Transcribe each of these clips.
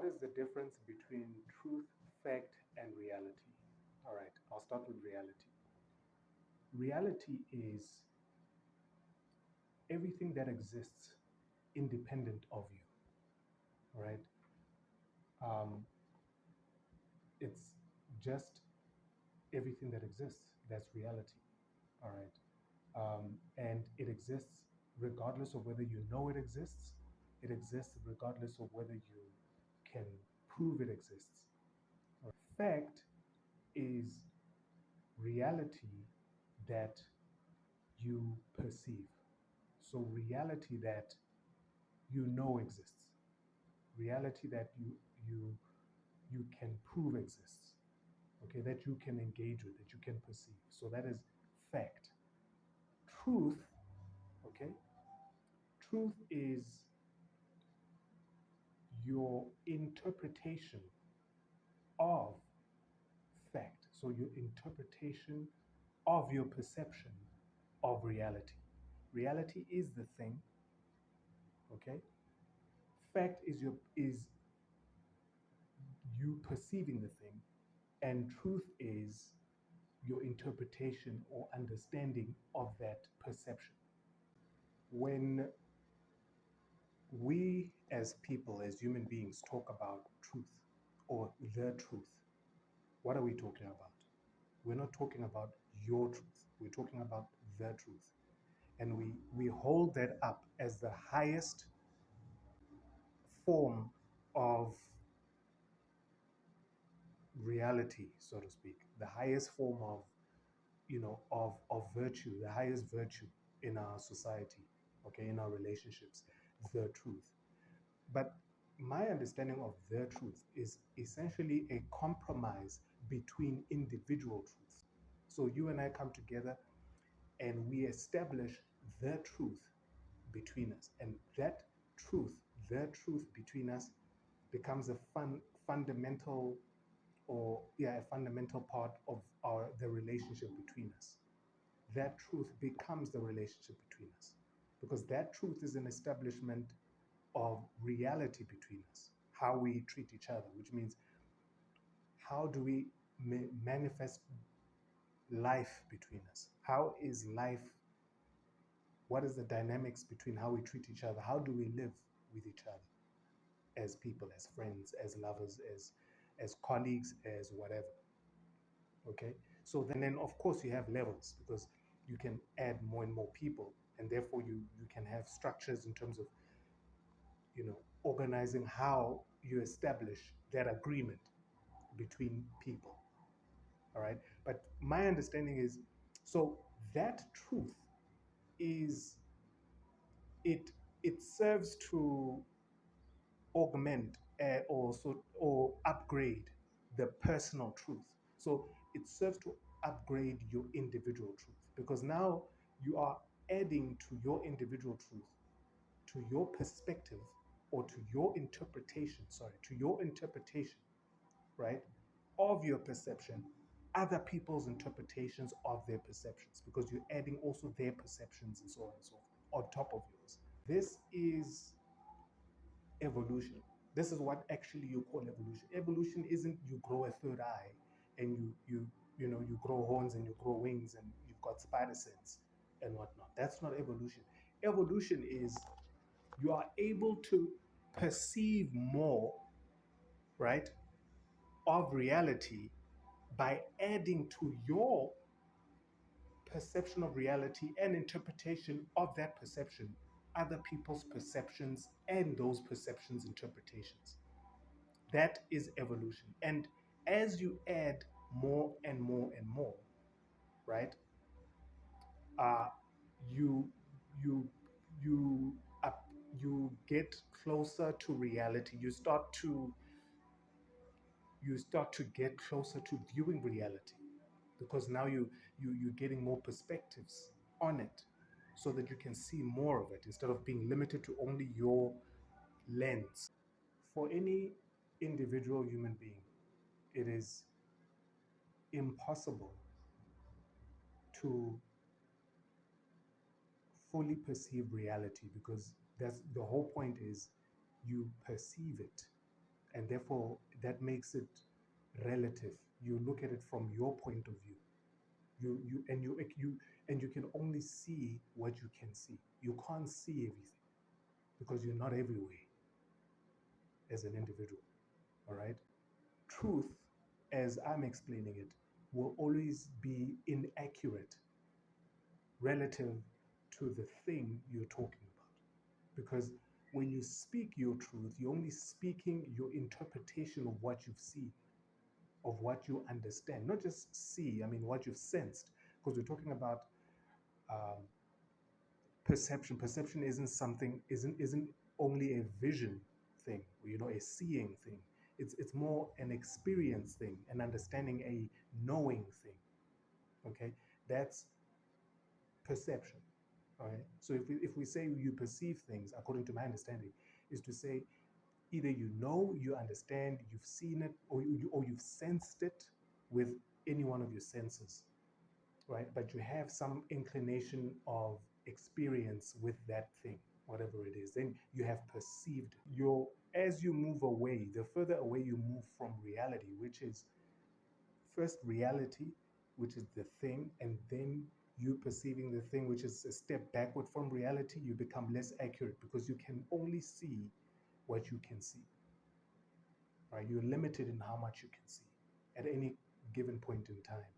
what is the difference between truth, fact, and reality? All right, I'll start with reality. Reality is everything that exists independent of you, all right? Um, it's just everything that exists. That's reality, all right? And it exists regardless of whether you know it exists. It exists regardless of whether you can prove it exists. Fact is reality that you perceive. So reality that you know exists, reality that you can prove exists, okay, that you can engage with, that you can perceive. So that is fact. Truth, okay, truth is your interpretation of fact. So your interpretation of your perception of reality. Reality is the thing, okay? Fact is you perceiving the thing, and truth is your interpretation or understanding of that perception. When we as people, as human beings, talk about truth or the truth, what are we talking about? We're not talking about your truth. We're talking about the truth. And we hold that up as the highest form of reality, so to speak, the highest form of, of virtue, the highest virtue in our society, okay, in our relationships, the truth. But my understanding of the truth is essentially a compromise between individual truths. So you and I come together and we establish the truth between us. And that truth, the truth between us, becomes a fundamental, or yeah, a fundamental part of the relationship between us. That truth becomes the relationship between us, because that truth is an establishment of reality between us, how we treat each other, which means how do we manifest life between us? How is life? What is the dynamics between how we treat each other? How do we live with each other as people, as friends, as lovers, as colleagues, as whatever? Okay. So then of course you have levels, because you can add more and more people, and therefore you can have structures in terms of organizing how you establish that agreement between people. All right. But my understanding is, so that truth is, it it serves to augment, or upgrade the personal truth. So it serves to upgrade your individual truth, because now you are adding to your individual truth, to your perspective, or to your interpretation, right, of your perception, other people's interpretations of their perceptions, because you're adding also their perceptions and so on and so forth on top of yours. This is evolution. This is what actually you call evolution. Evolution isn't you grow a third eye and you grow horns and you grow wings and you've got spider sense and whatnot. That's not evolution. Evolution is you are able to perceive more, right, of reality by adding to your perception of reality and interpretation of that perception other people's perceptions and those perceptions interpretations. That is evolution. And as you add more and more and more, right, uh, you you you you get closer to reality. You start to get closer to viewing reality, because now you're getting more perspectives on it, so that you can see more of it instead of being limited to only your lens. For any individual human being, it is impossible to fully perceive reality, because that's the whole point, is you perceive it and therefore that makes it relative. You look at it from your point of view. You can only see what you can see. You can't see everything because you're not everywhere as an individual. All right. Truth, as I'm explaining it, will always be inaccurate relative to the thing you're talking about. Because when you speak your truth, you're only speaking your interpretation of what you've seen, of what you understand, not just see, I mean, what you've sensed. Because we're talking about um, perception. Perception isn't something, isn't only a vision thing, a seeing thing. It's more an experience thing, an understanding, a knowing thing. Okay, that's perception. All right. So if we say you perceive things, according to my understanding, is to say either you understand, you've seen it, or you've sensed it with any one of your senses, right? But you have some inclination of experience with that thing, whatever it is. Then you have perceived. As you move away, the further away you move from reality, which is first reality, which is the thing, and then you perceiving the thing, which is a step backward from reality, you become less accurate because you can only see what you can see, right? You're limited in how much you can see at any given point in time.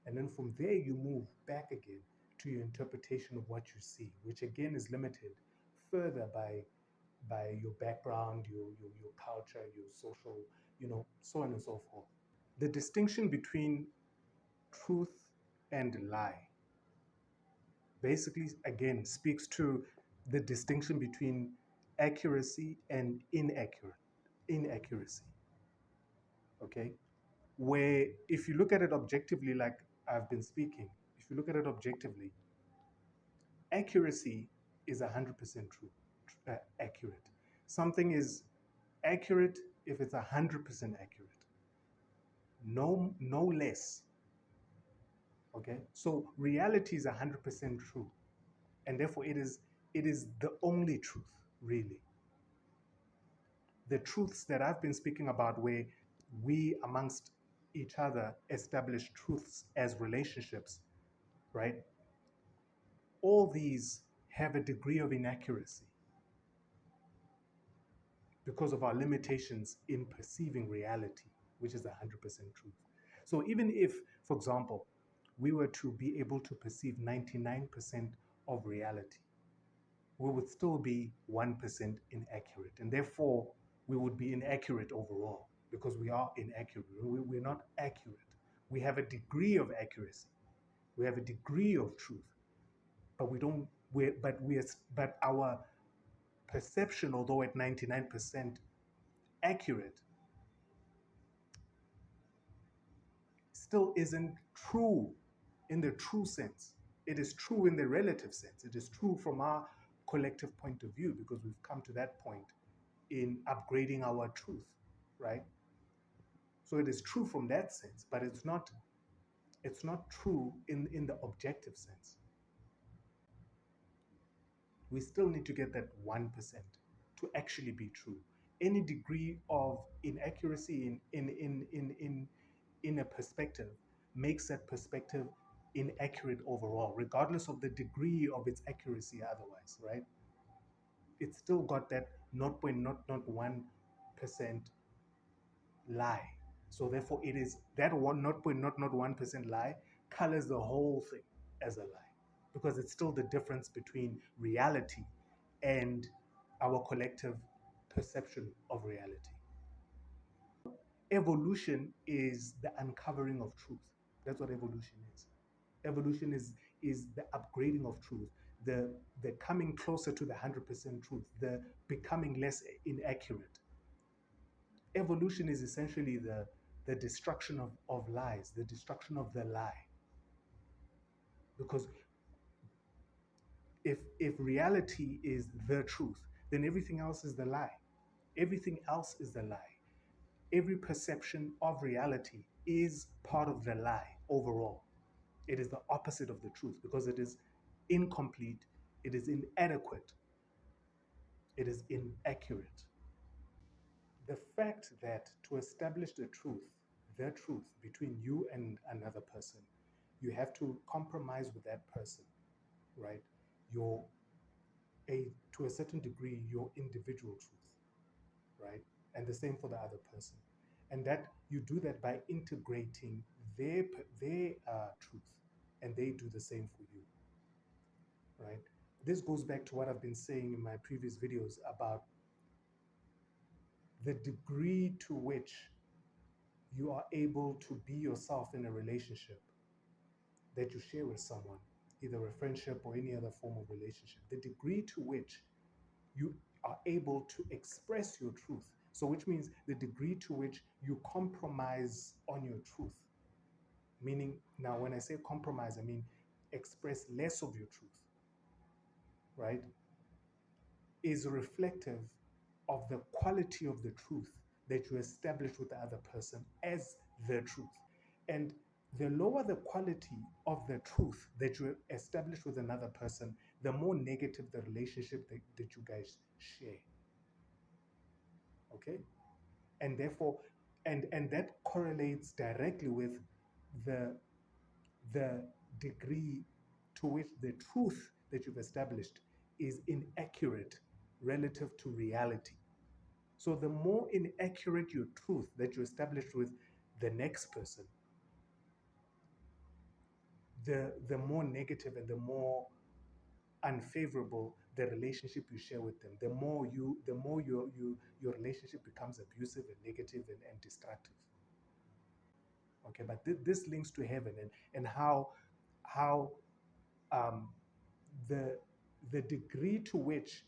And then from there, you move back again to your interpretation of what you see, which again is limited further by your background, your culture, your social, so on and so forth. The distinction between truth and lie basically, again, speaks to the distinction between accuracy and inaccuracy. Okay? Where if you look at it objectively, like I've been speaking, if you look at it objectively, accuracy is 100% true, accurate. Something is accurate if it's 100% accurate, no less. Okay, so reality is 100% true, and therefore it is the only truth, really. The truths that I've been speaking about, where we amongst each other establish truths as relationships, right? All these have a degree of inaccuracy because of our limitations in perceiving reality, which is 100% truth. So even if, for example, we were to be able to perceive 99% of reality, we would still be 1% inaccurate. And therefore, we would be inaccurate overall because we are inaccurate. We're not accurate. We have a degree of accuracy. We have a degree of truth, but we don't. But our perception, although at 99% accurate, still isn't true in the true sense. It is true in the relative sense. It is true from our collective point of view because we've come to that point in upgrading our truth, right? So it is true from that sense, but it's not true in the objective sense. We still need to get that 1% to actually be true. Any degree of inaccuracy in a perspective makes that perspective inaccurate overall, regardless of the degree of its accuracy otherwise, right? It's still got that 0.001% lie. So therefore it is that 1% lie colors the whole thing as a lie. Because it's still the difference between reality and our collective perception of reality. Evolution is the uncovering of truth. That's what evolution is. Evolution is the upgrading of truth, the coming closer to the 100% truth, the becoming less inaccurate. Evolution is essentially the destruction of lies, the destruction of the lie. Because if reality is the truth, then everything else is the lie. Everything else is the lie. Every perception of reality is part of the lie overall. It is the opposite of the truth because it is incomplete, it is inadequate, it is inaccurate. The fact that to establish the truth between you and another person, you have to compromise with that person, right? Your a to a certain degree your individual truth, right? And the same for the other person, and that you do that by integrating their truth, and they do the same for you, right? This goes back to what I've been saying in my previous videos about the degree to which you are able to be yourself in a relationship that you share with someone, either a friendship or any other form of relationship, the degree to which you are able to express your truth. So, which means the degree to which you compromise on your truth. Meaning, now when I say compromise, I mean express less of your truth, right? Is reflective of the quality of the truth that you establish with the other person as the truth. And the lower the quality of the truth that you establish with another person, the more negative the relationship that you guys share. Okay? And therefore, and that correlates directly with the the degree to which the truth that you've established is inaccurate relative to reality. So the more inaccurate your truth that you establish with the next person, the more negative and the more unfavorable the relationship you share with them. The more your relationship becomes abusive and negative and destructive. Okay, but this links to heaven and how um, the the degree to which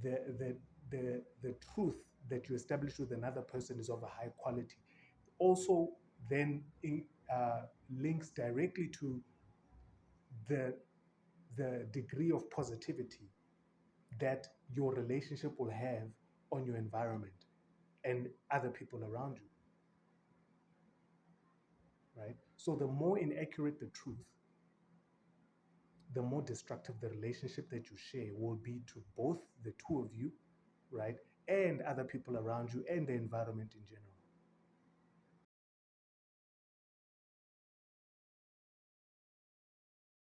the the the truth that you establish with another person is of a high quality also then links directly to the the degree of positivity that your relationship will have on your environment and other people around you, right? So the more inaccurate the truth, the more destructive the relationship that you share will be to both the two of you, right? And other people around you and the environment in general.